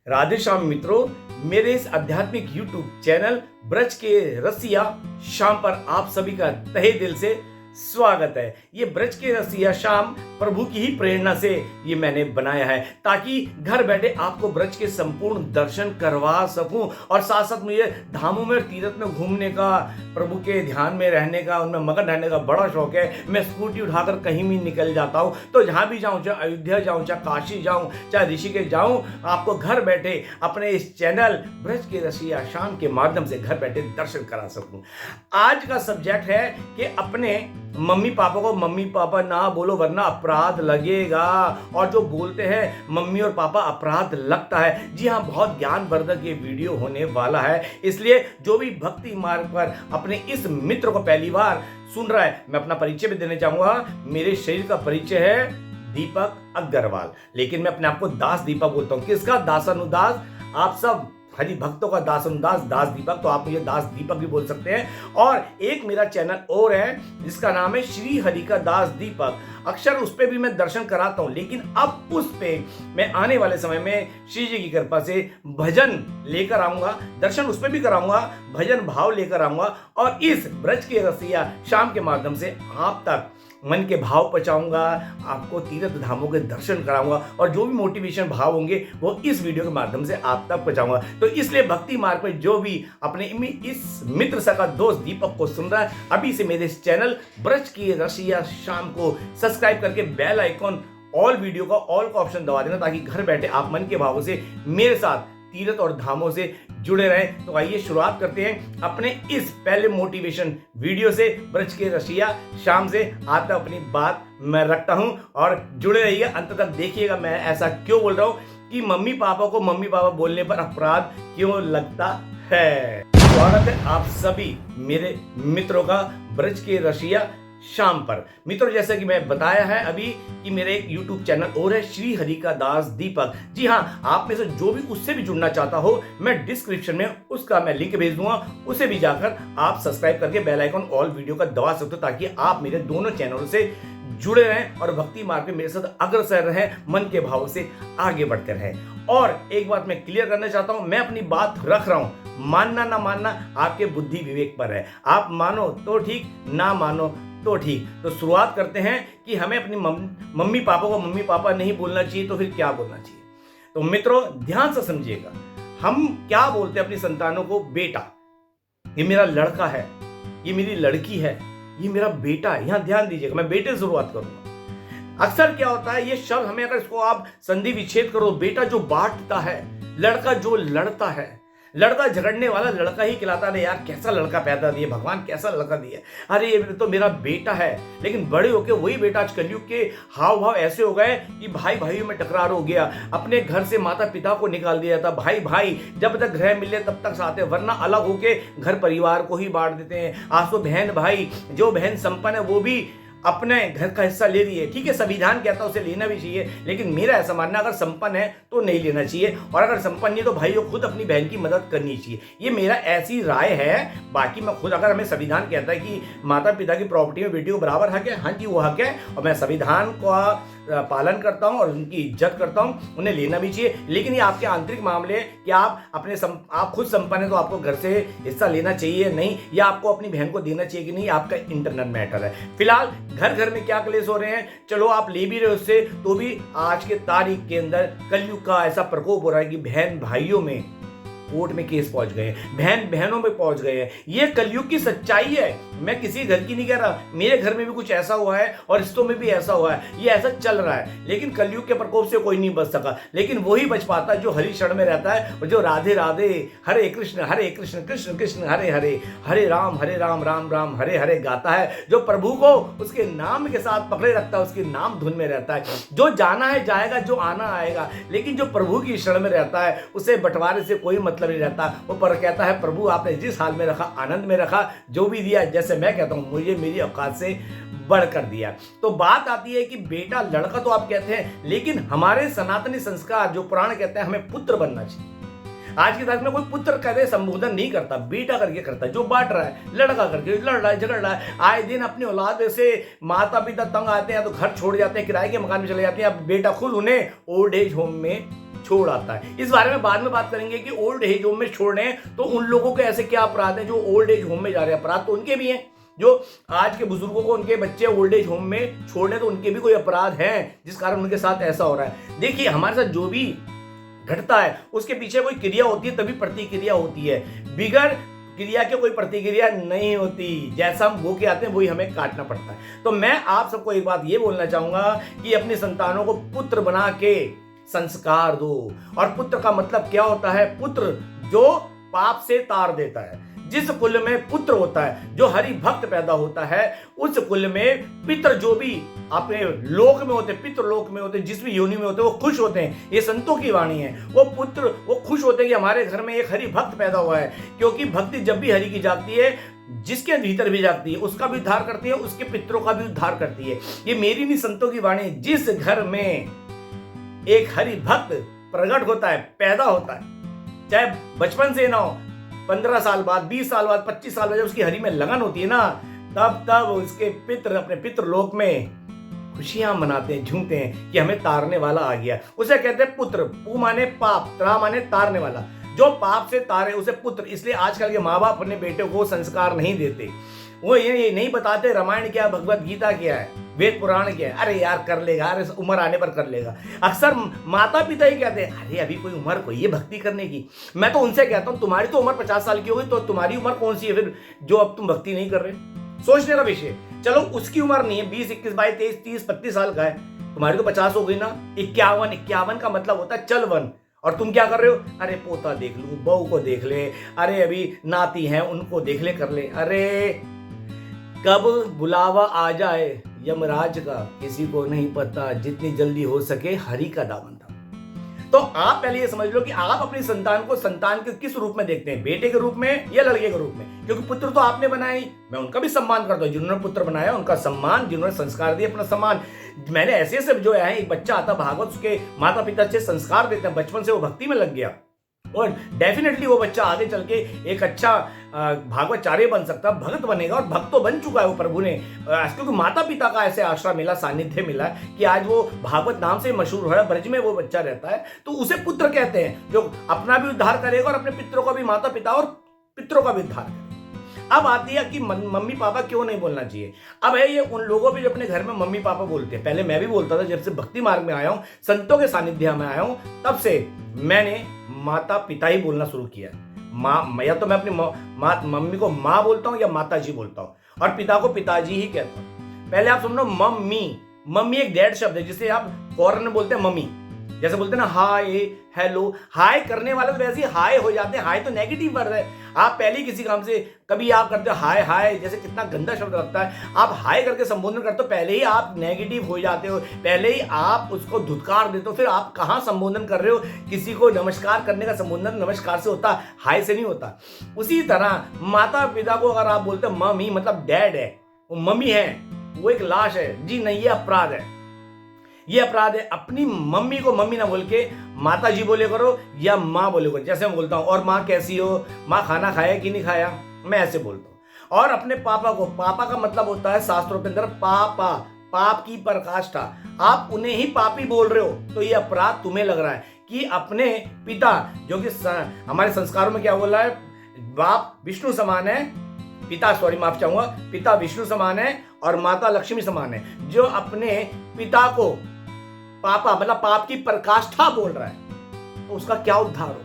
राधे श्याम मित्रों, मेरे इस आध्यात्मिक YouTube चैनल ब्रज के रसिया श्याम पर आप सभी का तहे दिल से स्वागत है। ये ब्रज के रसिया श्याम प्रभु की ही प्रेरणा से ये मैंने बनाया है ताकि घर बैठे आपको ब्रज के संपूर्ण दर्शन करवा सकूं और साथ साथ मुझे धामों में तीर्थ में घूमने का, प्रभु के ध्यान में रहने का, उनमें मगन रहने का बड़ा शौक है। मैं स्कूटी उठाकर कहीं भी निकल जाता हूं, तो जहां भी जाऊं, चाहे अयोध्या जाऊं, चाहे काशी जाऊं, चाहे ऋषिकेश जाऊं, आपको घर बैठे अपने इस चैनल ब्रज के रसिया श्याम के माध्यम से घर बैठे दर्शन करा सकूं। आज का सब्जेक्ट है कि अपने मम्मी पापा को मम्मी पापा ना बोलो वरना अपराध लगेगा, और जो बोलते हैं मम्मी और पापा अपराध लगता है। जी हाँ, बहुत ज्ञानवर्धक ये वीडियो होने वाला है, इसलिए जो भी भक्ति मार्ग पर अपने इस मित्र को पहली बार सुन रहा है, मैं अपना परिचय भी देना चाहूंगा। मेरे शरीर का परिचय है दीपक अग्रवाल, लेकिन मैं अपने आप को दास दीपक बोलता हूं। किसका दासानुदास? आप सब हरि भक्तों का दासानुदास, दास दीपक, तो आप मुझे दास दीपक भी बोल सकते हैं। और एक मेरा चैनल और है जिसका नाम है श्री हरि का दास दीपक। अक्सर उस पे भी मैं दर्शन कराता हूं, लेकिन अब उस पे मैं आने वाले समय में श्री जी की कृपा से भजन लेकर आऊंगा, दर्शन उस पे भी कराऊंगा, भजन भाव लेकर आऊंगा और इस ब्रज के रसिया श्याम के माध्यम से आप तक मन के भाव पहुंचाऊंगा, आपको तीर्थ धामों के दर्शन कराऊंगा और जो भी मोटिवेशन भाव होंगे वो इस वीडियो के माध्यम से आप तक पहुंचाऊंगा। तो इसलिए भक्ति मार्ग पर जो भी अपने इस मित्र सका दोस्त दीपक को सुन रहा है, अभी से मेरे इस चैनल ब्रज की रसिया श्याम को सब्सक्राइब करके बेल आइकॉन ऑल वीडियो का ऑल का ऑप्शन दबा देना, ताकि घर बैठे आप मन के भावों से मेरे साथ तीर्थ और धामों से जुड़े रहें। तो आइए शुरुआत करते हैं अपने इस पहले मोटिवेशन वीडियो से। ब्रज के रसिया श्याम से आता अपनी बात मैं रखता हूं और जुड़े रहिए, अंत तक देखिएगा मैं ऐसा क्यों बोल रहा हूं कि मम्मी पापा को मम्मी पापा बोलने पर अपराध क्यों लगता है। स्वागत है आप सभी मेरे मित्रों का ब्रज के रसिया शाम पर। मित्रों, जैसा कि मैं बताया है अभी कि मेरे एक YouTube चैनल और है श्री हरि का दास दीपक। जी हाँ, आप में से जो भी उससे भी जुड़ना चाहता हो, मैं डिस्क्रिप्शन में उसका मैं लिंक भेज दूंगा, उसे भी जाकर आप सब्सक्राइब करके बेल आइकन ऑल वीडियो का दबा सकते हो, ताकि आप मेरे दोनों चैनलों से जुड़े रहें और भक्ति मार्ग में मेरे साथ अग्रसर रहें, मन के भाव से आगे बढ़ते रहें। और एक बात मैं क्लियर करना चाहता हूं, मैं अपनी बात रख रहा हूं, मानना ना मानना आपके बुद्धि विवेक पर है। आप मानो तो ठीक, ना मानो तो ठीक। तो शुरुआत करते हैं कि हमें अपनी मम्मी पापा को मम्मी पापा नहीं बोलना चाहिए तो फिर क्या बोलना चाहिए। तो मित्रों, ध्यान से समझिएगा, हम क्या बोलते हैं अपनी संतानों को? बेटा, ये मेरा लड़का है, ये मेरी लड़की है, ये मेरा बेटा है। यहां ध्यान दीजिएगा, मैं बेटे से शुरुआत करूंगा। अक्सर क्या होता है, ये शब्द हमें अगर इसको आप संधि विच्छेद करो, बेटा जो बांटता है, लड़का जो लड़ता है, लड़का झगड़ने वाला लड़का ही खिलाता। अरे यार, कैसा लड़का पैदा दिया भगवान, कैसा लड़का दिया, अरे ये तो मेरा बेटा है। लेकिन बड़े होके वही बेटा आज कलयुग के हाव भाव ऐसे हो गए कि भाई भाइयों में टकरार हो गया। अपने घर से माता पिता को निकाल दिया था, भाई भाई जब तक ग्रह मिले तब तक साथ है, वरना अलग होके घर परिवार को ही बांट देते हैं। आज तो बहन भाई, जो बहन संपन्न है वो भी अपने घर का हिस्सा ले रही है। ठीक है, संविधान कहता है उसे लेना भी चाहिए, लेकिन मेरा ऐसा मानना, अगर संपन्न है तो नहीं लेना चाहिए, और अगर संपन्न नहीं तो भाइयों खुद अपनी बहन की मदद करनी चाहिए। ये मेरा ऐसी राय है। बाकी मैं खुद, अगर हमें संविधान कहता है कि माता पिता की प्रॉपर्टी में बेटी को बराबर हक है, हाँ जी वो हक है, और मैं संविधान का पालन करता हूं और उनकी इज्जत करता हूं, उन्हें लेना भी चाहिए। लेकिन ये आपके आंतरिक मामले हैं कि आप आप खुद संपन्न है तो आपको घर से हिस्सा लेना चाहिए नहीं, या आपको अपनी बहन को देना चाहिए कि नहीं, आपका इंटरनल मैटर है। फिलहाल घर घर में क्या क्लेश हो रहे हैं, चलो आप ले भी रहे हो उससे, तो भी आज के तारीख के अंदर कलयुग का ऐसा प्रकोप हो रहा है कि बहन भाइयों में कोर्ट में केस पहुंच गए, बहन बहनों में पहुंच गए हैं। ये कलयुग की सच्चाई है, मैं किसी घर की नहीं कह रहा, मेरे घर में भी कुछ ऐसा हुआ है और रिश्तों में भी ऐसा हुआ है, ये ऐसा चल रहा है। लेकिन कलयुग के प्रकोप से कोई नहीं बच सका, लेकिन वही बच पाता है जो हरि शरण में रहता है और जो राधे राधे हरे कृष्ण कृष्ण कृष्ण हरे हरे, हरे राम राम राम हरे हरे गाता है, जो प्रभु को उसके नाम के साथ पकड़े रखता है, उसके नाम धुन में रहता है। जो जाना है जाएगा, जो आना आएगा, लेकिन जो प्रभु की शरण में रहता है उसे बंटवारे से कोई मतलब नहीं रहता। वो पर कहता है प्रभु आपने जिस हाल में रखा, आनंद में रखा, जो भी दिया, जैसे मैं कहता हूं मुझे मेरी औकात से बढ़कर दिया। तो बात आती है कि बेटा लड़का तो आप कहते हैं, लेकिन हमारे सनातनी संस्कार जो पुराण कहते हैं हमें पुत्र बनना चाहिए। आज की तारीख में कोई पुत्र कहते संबोधन नहीं करता, बेटा करके करता है। जो बांट रहा है, लड़का करके लड़ रहा है, झगड़ रहा है। आए दिन अपनी औलाद से माता पिता तंग आते हैं तो घर छोड़ जाते हैं, किराए के मकान में चले जाते हैं। अब बेटा खुद उन्हें ओल्ड एज होम में छोड़ आता है। इस बारे में बाद में बात करेंगे कि ओल्ड एज होम में छोड़ने तो उन लोगों के ऐसे क्या अपराध हैं जो ओल्ड एज होम में जा रहे हैं। अपराध तो उनके भी हैं, जो आज के बुजुर्गों को उनके बच्चे ओल्ड एज होम में छोड़ने तो उनके भी कोई अपराध हैं जिस कारण उनके साथ ऐसा हो रहा है। देखिए, हमारे साथ जो भी घटता है उसके पीछे कोई क्रिया होती है, तभी प्रतिक्रिया होती है। बिगड़ क्रिया के कोई प्रतिक्रिया नहीं होती। जैसा हम बो के आते हैं वही हमें काटना पड़ता है। तो मैं आप सबको एक बात ये बोलना चाहूंगा कि अपनी संतानों को पुत्र बना के संस्कार दो। और पुत्र का मतलब क्या होता है? पुत्र जो पाप से तार देता है। जिस कुल में पुत्र होता है, जो हरि भक्त पैदा होता है, उस कुल में पितर जो भी अपने लोक में होते, पितृ लोक में होते, जिस भी योनि में होते, वो खुश होते हैं। ये संतों की वाणी है। वो पुत्र वो खुश होते हैं कि हमारे घर में एक हरि भक्त पैदा हुआ है, क्योंकि भक्ति जब भी हरि की जागती है, जिसके भीतर भी जागती है, उसका भी उद्धार करती है, उसके पितरों का भी उद्धार करती है। ये मेरी नहीं, संतों की वाणी। जिस घर में एक हरि भक्त प्रकट होता है, पैदा होता है, चाहे बचपन से ना हो, 15 साल बाद, 20 साल बाद, 25 साल बाद जब उसकी हरि में लगन होती है ना, तब उसके पितृ अपने पितृलोक में खुशियां मनाते हैं, झूमते हैं कि हमें तारने वाला आ गया। उसे कहते हैं पुत्र। पू माने पाप, त्रा माने तारने वाला। जो पाप से तारे उसे पुत्र। इसलिए आजकल के माँ बाप अपने बेटे को संस्कार नहीं देते। वो ये नहीं बताते रामायण क्या, भगवत गीता क्या है, वेद पुराण क्या है। अरे यार कर लेगा, अरे उम्र आने पर कर लेगा। अक्सर माता पिता ही कहते हैं अरे अभी कोई उम्र कोई है भक्ति करने की। मैं तो उनसे कहता हूँ तुम्हारी तो उम्र 50 साल की होगी, तो तुम्हारी उम्र कौन सी है फिर जो अब तुम भक्ति नहीं कर रहे? सोचने का विषय। चलो उसकी उम्र नहीं है, 20, 21, 22, 23, 30, 32 साल का है, तुम्हारी तो 50 हो गई ना। 51 का मतलब होता है चलवन। और तुम क्या कर रहे हो? अरे पोता देख लूं, बहू को देख ले, अरे अभी नाती हैं उनको देख ले, कर ले। अरे कब बुलावा आ जाए यमराज का किसी को नहीं पता, जितनी जल्दी हो सके हरि का दामन था। तो आप पहले ये समझ लो कि आप अपनी संतान को संतान के किस रूप में देखते हैं, बेटे के रूप में या लड़के के रूप में? क्योंकि पुत्र तो आपने बनाए, मैं उनका भी सम्मान करता हूं। जिन्होंने पुत्र बनाया उनका सम्मान, जिन्होंने संस्कार दिए अपना सम्मान। मैंने ऐसे सब जो है, एक बच्चा आता भागवत, उसके माता पिता से संस्कार देते हैं, बचपन से वो भक्ति में लग गया और डेफिनेटली वो बच्चा आगे चल के एक अच्छा भागवताचार्य बन सकता, भक्त बनेगा। और भक्त तो बन चुका है वो प्रभु ने, क्योंकि माता पिता का ऐसे आश्रय मिला, सानिध्य मिला कि आज वो भागवत नाम से मशहूर हो रहा है। ब्रज में वो बच्चा रहता है, तो उसे पुत्र कहते हैं, जो अपना भी उद्धार करेगा और अपने पितरों का भी, माता पिता और पितरों का भी उद्धार करेगा। अब आती है कि मम्मी पापा क्यों नहीं बोलना चाहिए। अब है ये उन लोगों पे जो अपने घर में मम्मी पापा बोलते हैं। पहले मैं भी बोलता था, जब से भक्ति मार्ग में आया हूं, संतों के सानिध्य में आया हूं, तब से मैंने माता पिता ही बोलना शुरू किया। माँ, या तो मैं अपनी मम्मी को माँ बोलता हूँ या माता जी बोलता हूँ, और पिता को पिताजी ही कहता हूँ। पहले आप समझो मम्मी एक डैड शब्द है, जिसे आप फॉरन में बोलते हैं मम्मी। जैसे बोलते हैं ना हाय हेलो, हाय करने वाले तो वैसे ही हाय हो जाते हैं। हाय तो नेगेटिव वर्ड है। आप पहले किसी काम से कभी आप करते हो हाय हाय, जैसे कितना गंदा शब्द लगता है। आप हाय करके संबोधन करते हो, पहले ही आप नेगेटिव हो जाते हो, पहले ही आप उसको धुतकार देते हो। फिर आप कहाँ संबोधन कर रहे हो? किसी को नमस्कार करने का संबोधन नमस्कार से होता, हाय से नहीं होता। उसी तरह माता पिता को अगर आप बोलते हो मम्मी, मतलब डैड है, वो मम्मी है, वो एक लाश है जी, नहीं, ये अपराध है। ये अपराध है। अपनी मम्मी को मम्मी ना बोल के माता जी बोले करो या माँ बोले करो। जैसे मैं बोलता हूँ और माँ कैसी हो, माँ खाना खाया कि नहीं खाया, मैं ऐसे बोलता हूँ। और अपने पापा को, पापा का मतलब होता है शास्त्रों के अंदर पापा, पाप की पराकाष्ठा। आप उन्हें ही पापी बोल रहे हो, तो ये अपराध तुम्हें लग रहा है कि अपने पिता, जो कि हमारे संस्कारों में क्या बोला है, बाप विष्णु समान है, पिता, सॉरी माफ चाहूंगा, पिता विष्णु समान है और माता लक्ष्मी समान है। जो अपने पिता को पापा मतलब पाप की पराकाष्ठा बोल रहा है, तो उसका क्या उद्धार हो?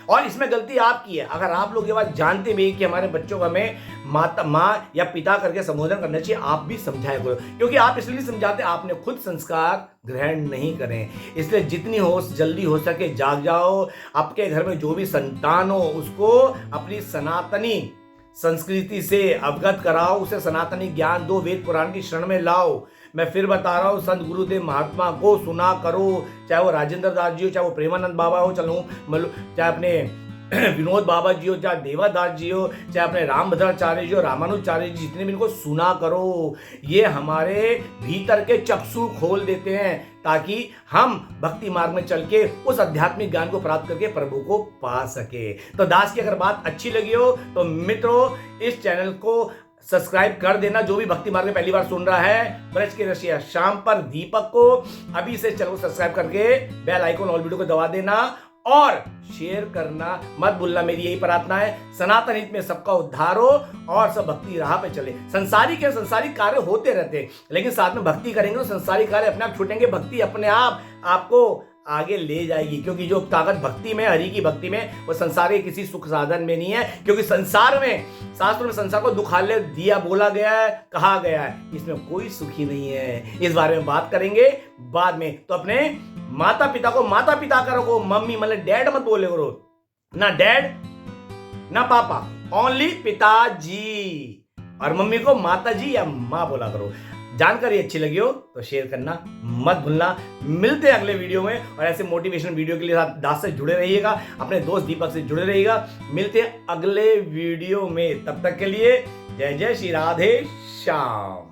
और इसमें गलती आपकी है। अगर आप लोग ये बात जानते भी कि हमारे बच्चों को हमें माँ या पिता करके संबोधन करना चाहिए, आप भी समझाया करो। क्योंकि आप इसलिए नहीं समझाते, आपने खुद संस्कार ग्रहण नहीं करें। इसलिए जितनी हो जल्दी हो सके जाग जाओ। आपके घर में जो भी संतान हो, उसको अपनी सनातनी संस्कृति से अवगत कराओ, उसे सनातनी ज्ञान दो, वेद पुराण की शरण में लाओ। मैं फिर बता रहा हूँ, संत गुरुदेव महात्मा को सुना करो, चाहे वो राजेंद्र दास जी हो, चाहे वो प्रेमानंद बाबा हो, चाहे अपने विनोद बाबा जी हो, चाहे देवादास जी हो, चाहे अपने रामभद्राचार्य जी हो, रामानुजाचार्य जी, जितने भी, इनको सुना करो। ये हमारे भीतर के चक्षु खोल देते हैं ताकि हम भक्ति मार्ग में चल के उस आध्यात्मिक ज्ञान को प्राप्त करके प्रभु को पा सके। तो दास की अगर बात अच्छी लगी हो तो मित्रों इस चैनल को सब्सक्राइब कर देना। जो भी भक्ति मार्ग में पहली बार सुन रहा है, ब्रज के रसिया शाम पर दीपक को अभी से चैनल को सब्सक्राइब करके बेल आइकन ऑल वीडियो को दबा देना और शेयर करना मत भूलना। मेरी यही प्रार्थना है, सनातन हित में सबका उद्धार हो और सब भक्ति राह पे चले। संसारिक कार्य होते रहते हैं, लेकिन साथ में भक्ति करेंगे तो संसारिक कार्य अपने आप छूटेंगे। भक्ति अपने आप आपको आगे ले जाएगी, क्योंकि जो ताकत भक्ति में, हरि की भक्ति में, वो संसार के किसी सुख साधन में नहीं है। क्योंकि संसार में, शास्त्रों में संसार को दुखालय दिया बोला गया है, कहा गया है, इसमें कोई सुखी नहीं है। इस बारे में बात करेंगे बाद में। तो अपने माता पिता को माता पिता का रखो, मम्मी मतलब डैड मत बोले करो, ना डैड ना पापा, ओनली पिताजी, और मम्मी को माता जी या माँ बोला करो। जानकारी अच्छी लगी हो तो शेयर करना मत भूलना। मिलते हैं अगले वीडियो में, और ऐसे मोटिवेशनल वीडियो के लिए दास से जुड़े रहिएगा, अपने दोस्त दीपक से जुड़े रहिएगा। मिलते हैं अगले वीडियो में, तब तक के लिए जय जय श्री राधे श्याम।